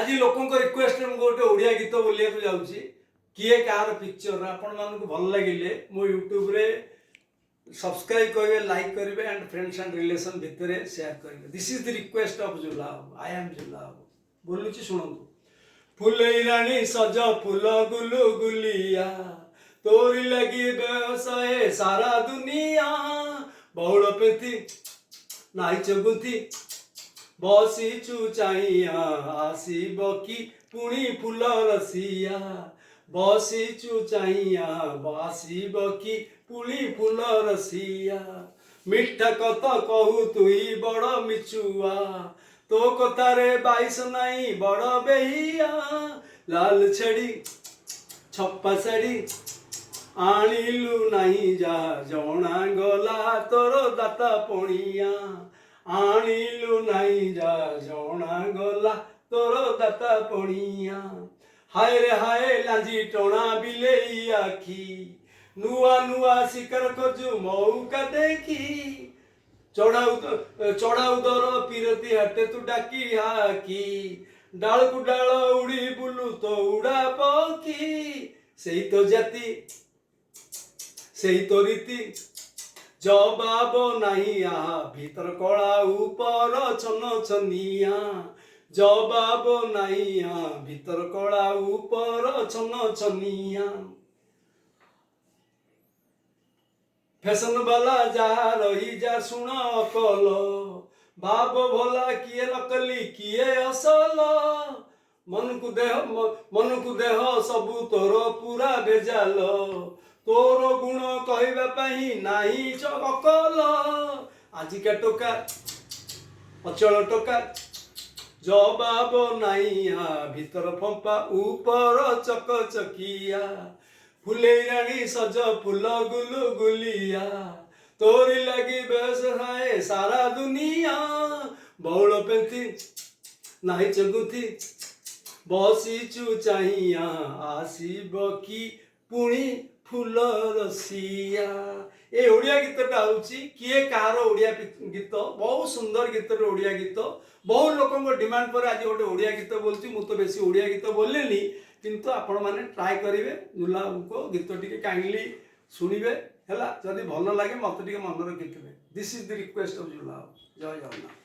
आज लोक रिक्वेस्ट मुझे गोटे ओडिया गीत बोलिया जाऊँगी किए कार पिक्चर आपण मानक भल लगे मो यूट्यूब रे सब्सक्राइब करेंगे लाइक करेंगे एंड फ्रेंड्स एंड रिलेशन भितर शेयर करेंगे। This is the request of जुलाब आई एम जुलाब बोलुची शुणु फुलई रानी सज फूल गुलु गुलिया तोरी लगी व्यवसाय सारा दुनिया बहुल पेथी नाइच गुंथी बसीचु चाहिया आसीब कि पुणी फूल रसिया बसीचु चाहिया आसीब कि पुणी फूल रसिया मिठा कथा कहू तुई बड़ मिचुआ तो कथारे बाईस नाई बड़ बेहिया लाल छेड़ी छप्पा साड़ी आनिलु नहीं जा जणा गला तोर दाता पणिया आनिलु नहीं जा जणा गला तोर दाता पणिया हाय रे हाय लांजी टोणा बिलेई आखी नुआ नुआ शिकार खोजु मौका देखी चढ़ाऊ दर पिरती हाटे तू डाकी हाकी डाल को डाल उड़ी बुलू तो उड़ा पखी सही तो जाति सही तो रीति जवाब नहीं आ भीतर कला ऊपर छन छनिया जवाब नहीं आ भीतर कला ऊपर छन छनिया फैशन वाला जा रही जा सुन अकल बाब भला किए नकली किए असल मन को देह सबू तोर पूरा भेजाल तोर गुण कहवा नहीं अकल आजिका टोका अचल टोका जवाब नहीं भीतर फंपा ऊपर चकचकिया फुले रानी सज फूल गुलु गुलिया तोरी लगी व्यवसाय सारा दुनिया बहुल पेंथी नाई चगुथी बसीचु चाहिया आसीब कि पुणी फूल रसिया ये ओडिया गीतटा होची किए कार ओडिया गीत बहुत सुंदर गीत ओडिया गीत बहुत लोक डिमांड पर आज गोटे ओडिया गीत बोलती मु तो बेसी ओडिया गीत बोलेनी किंतु आपण माने ट्राई करेंगे जुलाब को गीत टी काइंडली शुणवे है जदि भल लगे मत टे मन रखिथे। This is the request of Julab. जय जगन्नाथ।